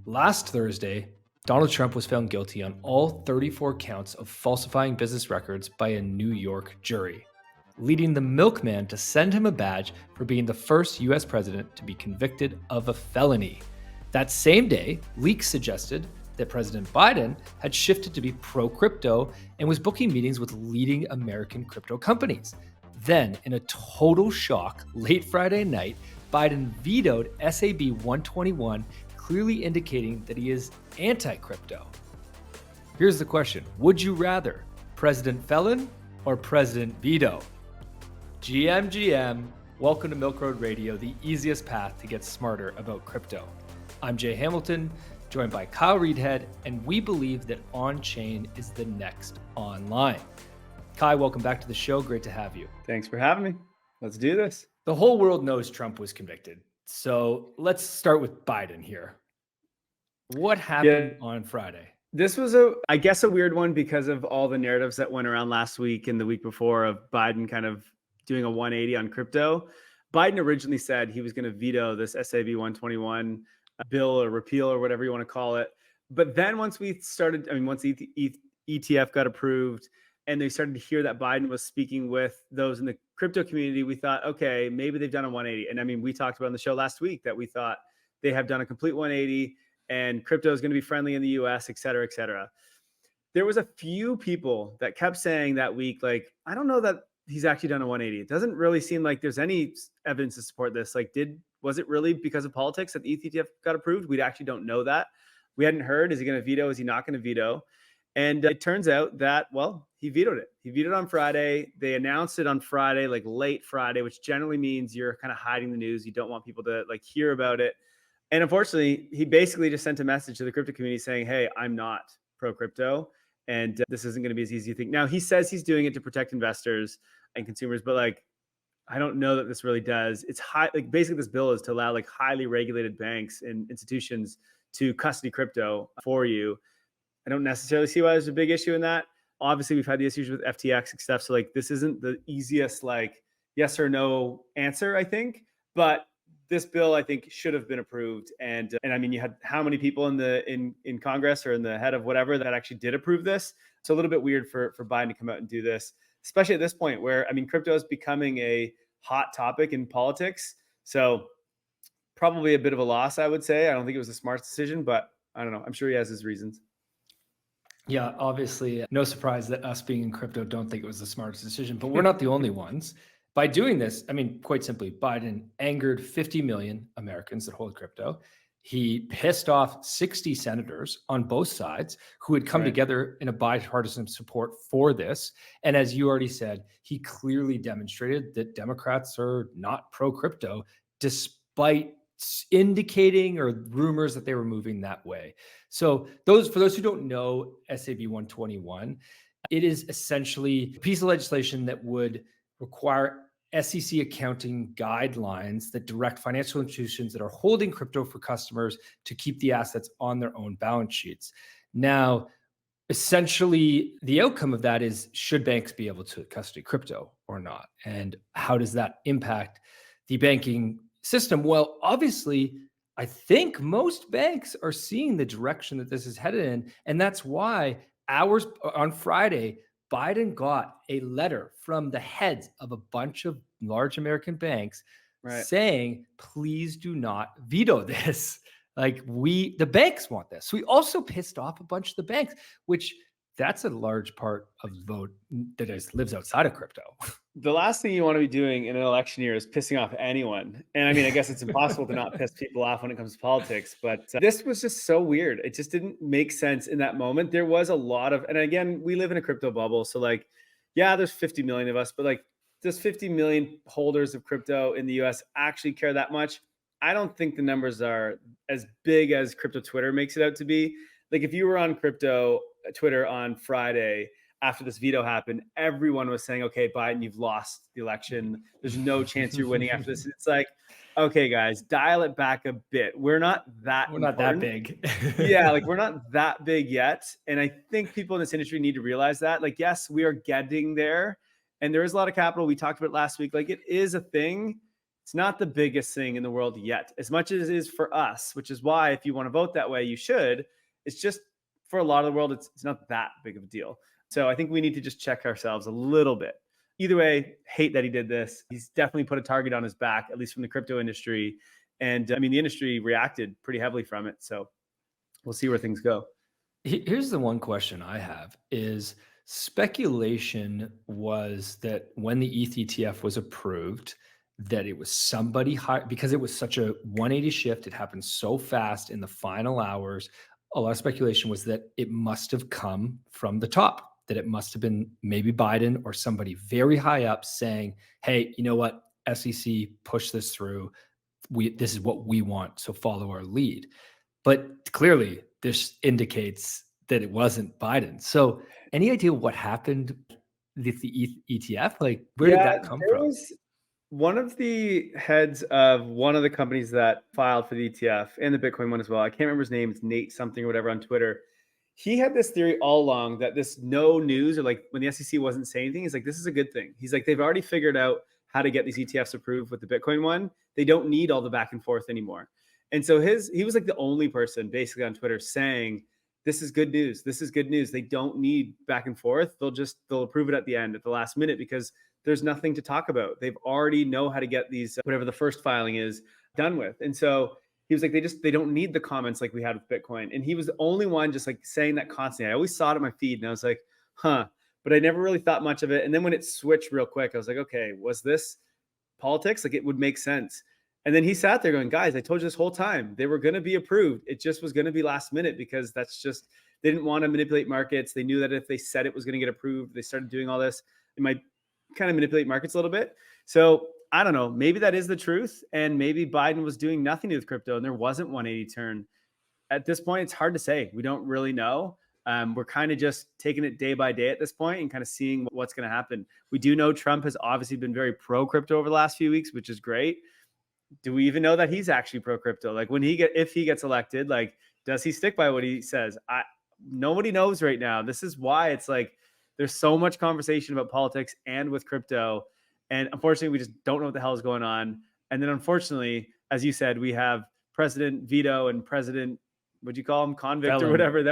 Last Thursday, Donald Trump was found guilty on all 34 counts of falsifying business records by a New York jury, leading the milkman to send him a badge for being the first US president to be convicted of a felony. That same day, leaks suggested that President Biden had shifted to be pro-crypto and was booking meetings with leading American crypto companies. Then, in a total shock, late Friday night, Biden vetoed SAB121, clearly indicating that he is anti-crypto. Here's the question. Would you rather President Felon or President Veto? GM, welcome to Milk Road Radio, the easiest path to get smarter about crypto. I'm Jay Hamilton, joined by Kyle Reedhead, and we believe that on-chain is the next online. Kai, welcome back to the show. Great to have you. Thanks for having me. Let's do this. The whole world knows Trump was convicted. So let's start with Biden here. What happened on Friday? This was, I guess, a weird one because of all the narratives that went around last week and the week before of Biden kind of doing a 180 on crypto. Biden originally said he was going to veto this SAB121 bill or repeal or whatever you want to call it. But then once ETF got approved and they started to hear that Biden was speaking with those in the crypto community, we thought, okay, maybe they've done a 180. And I mean, we talked about on the show last week that we thought they have done a complete 180 and crypto is going to be friendly in the US, et cetera, et cetera. There was a few people that kept saying that week, like, I don't know that he's actually done a 180. It doesn't really seem like there's any evidence to support this. Like, was it really because of politics that the ETH ETF got approved? We actually don't know that. We hadn't heard. Is he going to veto? Is he not going to veto? And it turns out that, well, he vetoed it. He vetoed on Friday. They announced it on Friday, like late Friday, which generally means you're kind of hiding the news. You don't want people to like hear about it. And unfortunately, he basically just sent a message to the crypto community saying, hey, I'm not pro-crypto, and this isn't going to be as easy as you think. Now, he says he's doing it to protect investors and consumers, but like, I don't know that this really does. It's basically this bill is to allow like highly regulated banks and institutions to custody crypto for you. I don't necessarily see why there's a big issue in that. Obviously, we've had the issues with FTX and stuff. So like, this isn't the easiest like yes or no answer, I think. But this bill, I think, should have been approved. And I mean, you had how many people in Congress or in the head of whatever that actually did approve this? So a little bit weird for Biden to come out and do this, especially at this point where, I mean, crypto is becoming a hot topic in politics. So probably a bit of a loss, I would say. I don't think it was a smart decision, but I don't know. I'm sure he has his reasons. Yeah, obviously, no surprise that us being in crypto don't think it was the smartest decision, but we're not the only ones. By doing this, I mean, quite simply, Biden angered 50 million Americans that hold crypto. He pissed off 60 senators on both sides who had come together in a bipartisan support for this. And as you already said, he clearly demonstrated that Democrats are not pro-crypto, despite indicating or rumors that they were moving that way. So for those who don't know SAB 121, it is essentially a piece of legislation that would require SEC accounting guidelines that direct financial institutions that are holding crypto for customers to keep the assets on their own balance sheets. Now, essentially, the outcome of that is, should banks be able to custody crypto or not? And how does that impact the banking system? Well, obviously, I think most banks are seeing the direction that this is headed in. And that's why on Friday, Biden got a letter from the heads of a bunch of large American banks saying, please do not veto this. Like the banks want this. So we also pissed off a bunch of the banks, which that's a large part of the vote that lives outside of crypto. The last thing you want to be doing in an election year is pissing off anyone. And I mean, I guess it's impossible to not piss people off when it comes to politics, but this was just so weird. It just didn't make sense in that moment. There was a lot of, and again, we live in a crypto bubble. So like, yeah, there's 50 million of us, but like, does 50 million holders of crypto in the US actually care that much? I don't think the numbers are as big as crypto Twitter makes it out to be. Like if you were on crypto Twitter on Friday, after this veto happened, everyone was saying, okay, Biden, you've lost the election. There's no chance you're winning after this. It's like, okay, guys, dial it back a bit. We're not that big. Yeah, like we're not that big yet. And I think people in this industry need to realize that. Like, yes, we are getting there. And there is a lot of capital. We talked about it last week. Like it is a thing. It's not the biggest thing in the world yet, as much as it is for us, which is why if you want to vote that way, you should. It's just for a lot of the world, it's not that big of a deal. So I think we need to just check ourselves a little bit. Either way, hate that he did this. He's definitely put a target on his back, at least from the crypto industry. And I mean, the industry reacted pretty heavily from it. So we'll see where things go. Here's the one question I have is speculation was that when the ETH ETF was approved, that it was somebody high because it was such a 180 shift. It happened so fast in the final hours. A lot of speculation was that it must have come from the top, that it must have been maybe Biden or somebody very high up saying, hey, you know what? SEC, push this through. This is what we want. So follow our lead. But clearly, this indicates that it wasn't Biden. So, any idea what happened with the ETF? Like, where did that come There from? was one of the heads of one of the companies that filed for the ETF and the Bitcoin one as well. I can't remember his name. It's Nate something or whatever on Twitter. He had this theory all along that this no news, or like when the SEC wasn't saying anything, he's like, this is a good thing. He's like, they've already figured out how to get these ETFs approved with the Bitcoin one. They don't need all the back and forth anymore. And so he was like the only person basically on Twitter saying, this is good news. This is good news. They don't need back and forth. They'll approve it at the end, at the last minute, because there's nothing to talk about. They've already know how to get these, whatever the first filing is, done with. And so he was like, they don't need the comments like we had with Bitcoin. And he was the only one just like saying that constantly. I always saw it on my feed and I was like, huh, but I never really thought much of it. And then when it switched real quick, I was like, okay, was this politics? Like it would make sense. And then he sat there going, guys, I told you this whole time, they were going to be approved. It just was going to be last minute because that's just, they didn't want to manipulate markets. They knew that if they said it was going to get approved, they started doing all this, it might kind of manipulate markets a little bit. So I don't know, maybe that is the truth. And maybe Biden was doing nothing with crypto and there wasn't 180 turn. At this point, it's hard to say. We don't really know. We're kind of just taking it day by day at this point and kind of seeing what's going to happen. We do know Trump has obviously been very pro crypto over the last few weeks, which is great. Do we even know that he's actually pro crypto? Like if he gets elected, like, does he stick by what he says? Nobody knows right now. This is why it's like, there's so much conversation about politics and with crypto. And unfortunately, we just don't know what the hell is going on. And then unfortunately, as you said, we have President Veto and President, what'd you call him? Convict Felon. or whatever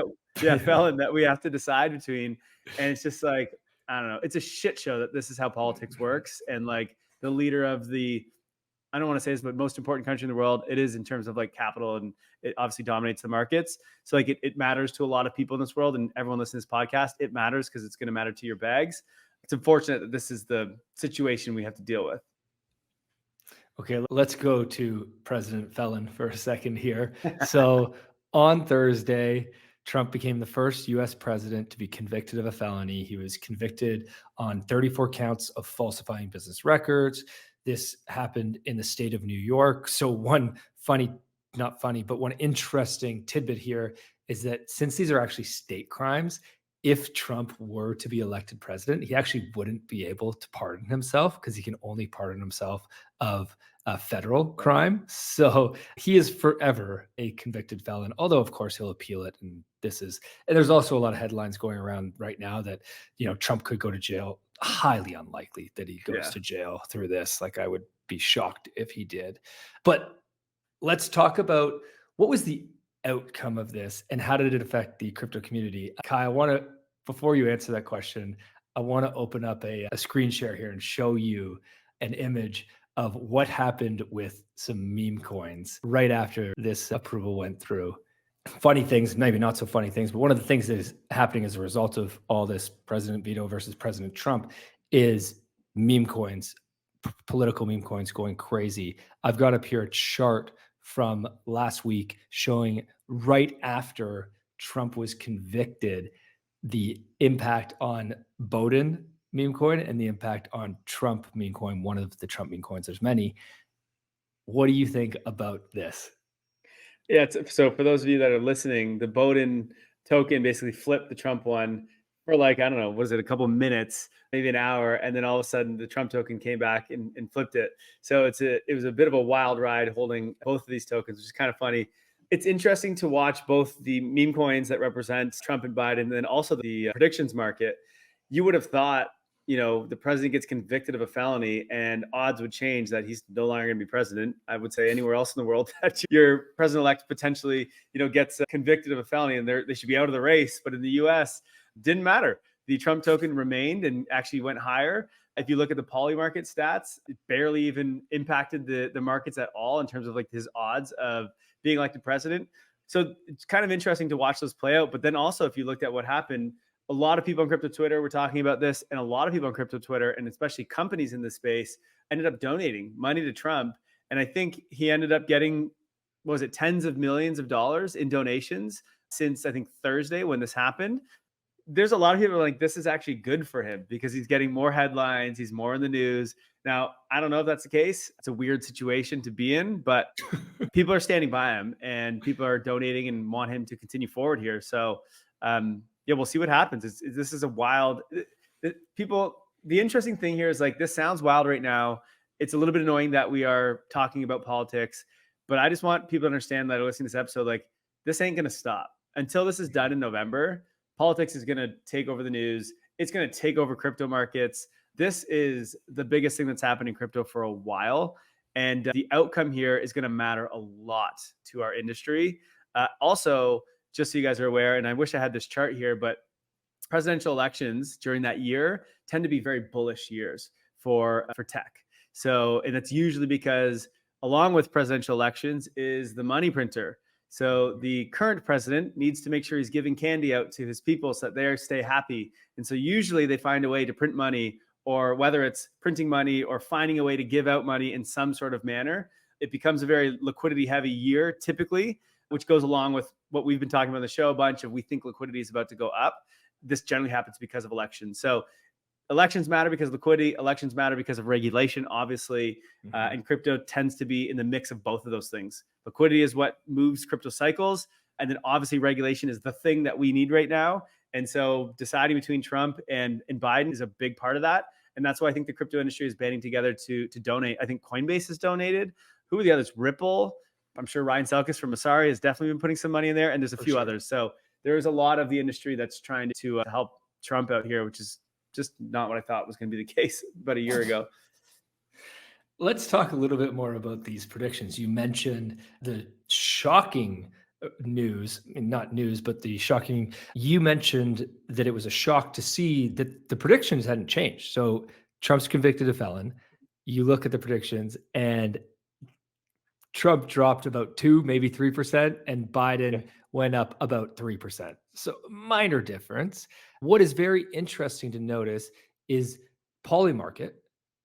felon that we have to decide between. And it's just like, I don't know. It's a shit show that this is how politics works. And like the leader of the, I don't want to say this, but most important country in the world, it is in terms of like capital, and it obviously dominates the markets. So like it matters to a lot of people in this world, and everyone listening to this podcast, it matters because it's going to matter to your bags. It's unfortunate that this is the situation we have to deal with. Okay, let's go to President Felon for a second here. So on Thursday, Trump became the first US president to be convicted of a felony. He was convicted on 34 counts of falsifying business records. This happened in the state of New York. So one not funny, but one interesting tidbit here is that since these are actually state crimes, if Trump were to be elected president, he actually wouldn't be able to pardon himself because he can only pardon himself of a federal crime. So he is forever a convicted felon, although of course he'll appeal it. And there's also a lot of headlines going around right now that, Trump could go to jail. Highly unlikely that he goes to jail through this. Like I would be shocked if he did. But let's talk about what was the outcome of this and how did it affect the crypto community? Kai, before you answer that question, I want to open up a screen share here and show you an image of what happened with some meme coins right after this approval went through. Funny things, maybe not so funny things, but one of the things that is happening as a result of all this President Veto versus President Trump is meme coins, political meme coins going crazy. I've got up here a chart from last week showing right after Trump was convicted, the impact on Bowden meme coin and the impact on Trump meme coin, one of the Trump meme coins. There's many. What do you think about this? Yeah. So for those of you that are listening, the Bowden token basically flipped the Trump one for like, I don't know, was it a couple of minutes, maybe an hour. And then all of a sudden the Trump token came back and flipped it. So it was a bit of a wild ride holding both of these tokens, which is kind of funny. It's interesting to watch both the meme coins that represent Trump and Biden, and then also the predictions market. You would have thought, the president gets convicted of a felony and odds would change that he's no longer going to be president. I would say anywhere else in the world that your president-elect potentially, gets convicted of a felony and they should be out of the race. But in the US, didn't matter. The Trump token remained and actually went higher. If you look at the Polymarket stats, it barely even impacted the markets at all in terms of like his odds of being elected president. So it's kind of interesting to watch those play out. But then also, if you looked at what happened, a lot of people on crypto Twitter were talking about this, and a lot of people on crypto Twitter, and especially companies in this space, ended up donating money to Trump. And I think he ended up getting, what was it, tens of millions of dollars in donations since I think Thursday when this happened. There's a lot of people are like, this is actually good for him because he's getting more headlines, he's more in the news. Now, I don't know if that's the case. It's a weird situation to be in, but people are standing by him and people are donating and want him to continue forward here. So, yeah, we'll see what happens. This is a wild people. The interesting thing here is like, this sounds wild right now. It's a little bit annoying that we are talking about politics, but I just want people to understand that are listening to this episode, like this ain't going to stop until this is done in November. Politics is going to take over the news. It's going to take over crypto markets. This is the biggest thing that's happened in crypto for a while. And the outcome here is going to matter a lot to our industry. Also, just so you guys are aware, and I wish I had this chart here, but presidential elections during that year tend to be very bullish years for tech. So, and it's usually because along with presidential elections is the money printer. So the current president needs to make sure he's giving candy out to his people so that they stay happy. And so usually they find a way to print money, or whether it's printing money or finding a way to give out money in some sort of manner. It becomes a very liquidity heavy year typically, which goes along with what we've been talking about on the show a bunch of, we think liquidity is about to go up. This generally happens because of elections. So elections matter because of liquidity. Elections matter because of regulation, obviously. And crypto tends to be in the mix of both of those things. Liquidity is what moves crypto cycles. And then obviously regulation is the thing that we need right now. And so deciding between Trump and Biden is a big part of that. And that's why I think the crypto industry is banding together to donate. I think Coinbase has donated. Who are the others? Ripple. I'm sure Ryan Selkis from Masari has definitely been putting some money in there. And there's a few others. So there's a lot of the industry that's trying to help Trump out here, which is just not what I thought was going to be the case about a year ago. Let's talk a little bit more about these predictions. You mentioned the shocking news, not news, but the shocking, you mentioned that it was a shock to see that the predictions hadn't changed. So Trump's convicted a felon. You look at the predictions and Trump dropped about 2, maybe 3%, and Biden went up about 3%. So minor difference. What is very interesting to notice is Polymarket,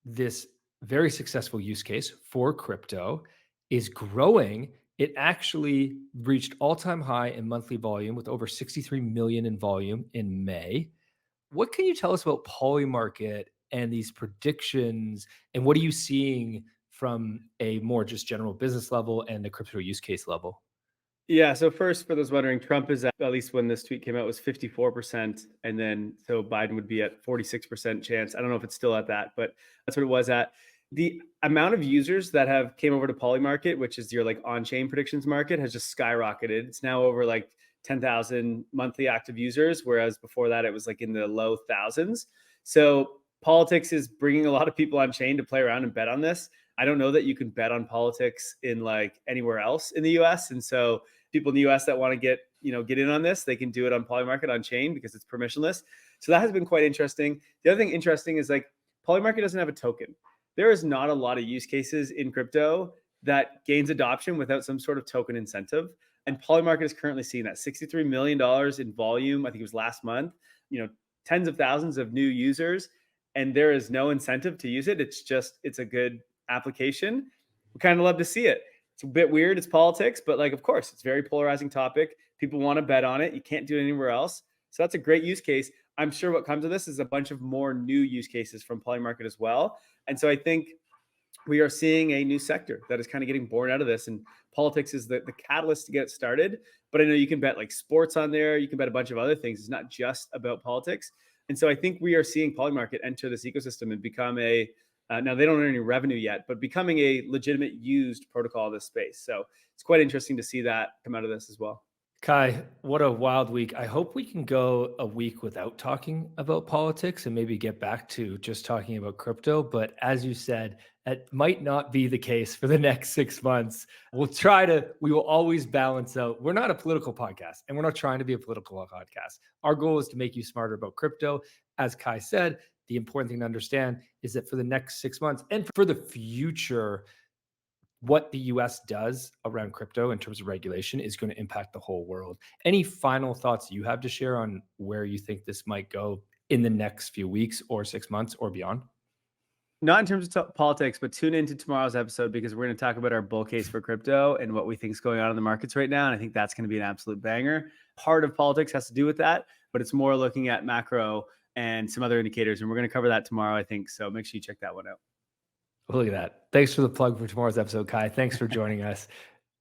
this very successful use case for crypto, is growing. It actually reached all-time high in monthly volume with over 63 million in volume in May. What can you tell us about Polymarket and these predictions, and what are you seeing from a more just general business level and the crypto use case level? Yeah. So first, for those wondering, Trump is at least when this tweet came out was 54%. And then so Biden would be at 46% chance. I don't know if it's still at that, but that's what it was at. The amount of users that have came over to Polymarket, which is your like on-chain predictions market, has just skyrocketed. It's now over like 10,000 monthly active users, whereas before that it was like in the low thousands. So politics is bringing a lot of people on chain to play around and bet on this. I don't know that you can bet on politics in like anywhere else in the US. And so people in the US that want to get in on this, they can do it on Polymarket on chain because it's permissionless. So that has been quite interesting. The other thing interesting is like Polymarket doesn't have a token. There is not a lot of use cases in crypto that gains adoption without some sort of token incentive. And Polymarket is currently seeing that $63 million in volume. I think it was last month, tens of thousands of new users, and there is no incentive to use it. It's a good application. We kind of love to see it. It's a bit weird. It's politics, but like, of course, it's a very polarizing topic. People want to bet on it. You can't do it anywhere else. So that's a great use case. I'm sure what comes of this is a bunch of more new use cases from Polymarket as well. And so I think we are seeing a new sector that is kind of getting born out of this. And politics is the catalyst to get it started. But I know you can bet like sports on there. You can bet a bunch of other things. It's not just about politics. And so I think we are seeing Polymarket enter this ecosystem and become now they don't earn any revenue yet, but becoming a legitimate used protocol in this space. So it's quite interesting to see that come out of this as well. Kai, what a wild week. I hope we can go a week without talking about politics and maybe get back to just talking about crypto. But as you said, it might not be the case for the next 6 months. We will always balance out. We're not a political podcast and we're not trying to be a political podcast. Our goal is to make you smarter about crypto. As Kai said, the important thing to understand is that for the next 6 months and for the future, what the US does around crypto in terms of regulation is going to impact the whole world. Any final thoughts you have to share on where you think this might go in the next few weeks or 6 months or beyond? Not in terms of politics, but tune into tomorrow's episode because we're going to talk about our bull case for crypto and what we think is going on in the markets right now. And I think that's going to be an absolute banger. Part of politics has to do with that, but it's more looking at macro and some other indicators. And we're going to cover that tomorrow, I think. So make sure you check that one out. Look at that. Thanks for the plug for tomorrow's episode, Kai. Thanks for joining us.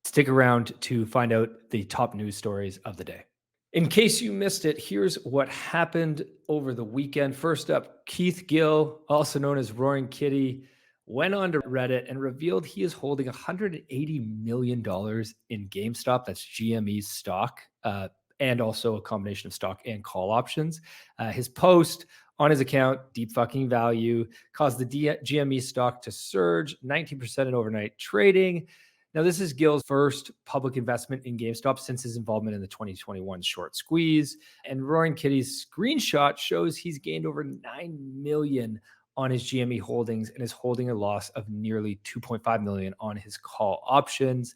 Stick around to find out the top news stories of the day. In case you missed it, here's what happened over the weekend. First up, Keith Gill, also known as Roaring Kitty, went on to Reddit and revealed he is holding $180 million in GameStop. That's GME's stock, and also a combination of stock and call options. His post on his account, deep fucking value, caused the GME stock to surge 19% in overnight trading. Now, this is Gill's first public investment in GameStop since his involvement in the 2021 short squeeze. And Roaring Kitty's screenshot shows he's gained over 9 million on his GME holdings and is holding a loss of nearly 2.5 million on his call options.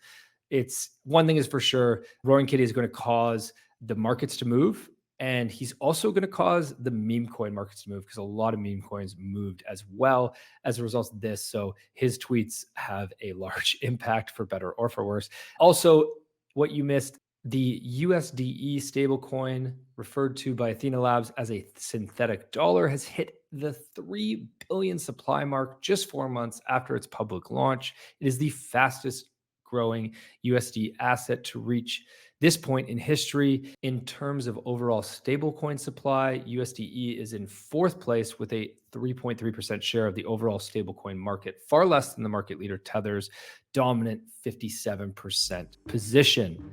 It's one thing is for sure, Roaring Kitty is going to cause the markets to move. And he's also going to cause the meme coin markets to move because a lot of meme coins moved as well as a result of this. So his tweets have a large impact for better or for worse. Also, what you missed, the USDE stablecoin referred to by Ethena Labs as a synthetic dollar has hit the 3 billion supply mark just 4 months after its public launch. It is the fastest growing USD asset to reach this point in history. In terms of overall stablecoin supply, USDE is in fourth place with a 3.3% share of the overall stablecoin market, far less than the market leader Tether's dominant 57% position.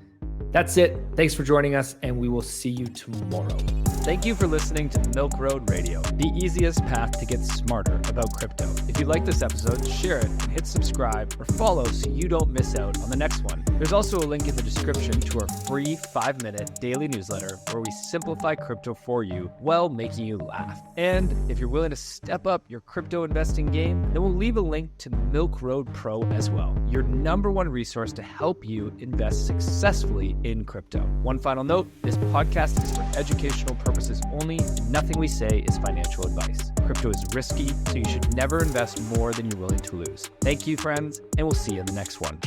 That's it. Thanks for joining us, and we will see you tomorrow. Thank you for listening to Milk Road Radio, the easiest path to get smarter about crypto. If you like this episode, share it and hit subscribe or follow so you don't miss out on the next one. There's also a link in the description to our free 5-minute daily newsletter where we simplify crypto for you while making you laugh. And if you're willing to step up your crypto investing game, then we'll leave a link to Milk Road Pro as well, your #1 resource to help you invest successfully in crypto. One final note, this podcast is for educational purposes only, and nothing we say is financial advice. Crypto is risky, so you should never invest more than you're willing to lose. Thank you, friends, and we'll see you in the next one.